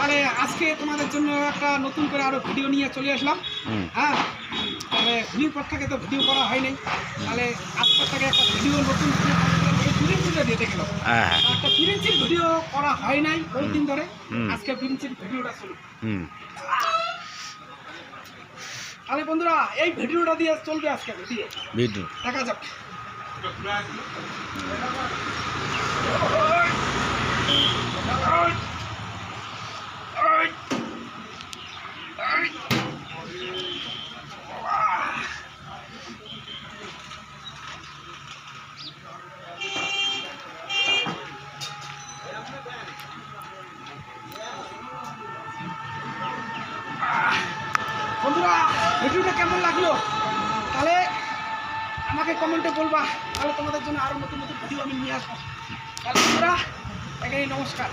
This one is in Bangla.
তাহলে আজকে তোমাদের জন্য একটা নতুন করে আরো ভিডিও নিয়ে চলে আসলাম। হ্যাঁ, তাহলে ভিডিওর পর থেকে তো ভিডিও করা হয়নি, তাহলে আজকের থেকে একটা ভিডিও নতুন ফিরেন্সিটা দিতে গেল। একটা ফিরেন্সির ভিডিও করা হয় নাই বহুদিন ধরে, আজকে ফিরেন্সির ভিডিওটা শুরু। তাহলে বন্ধুরা এই ভিডিওটা দিয়ে চলবে আজকে ভিডিও দেখা যাক। বন্ধুরা ভিডিওটা কেমন লাগলো তাহলে আমাকে কমেন্টে বলবা, তাহলে তোমাদের জন্য আরো নতুন নতুন ভিডিও আমি নিয়ে আসবো। তাহলে বন্ধুরা এখানেই নমস্কার।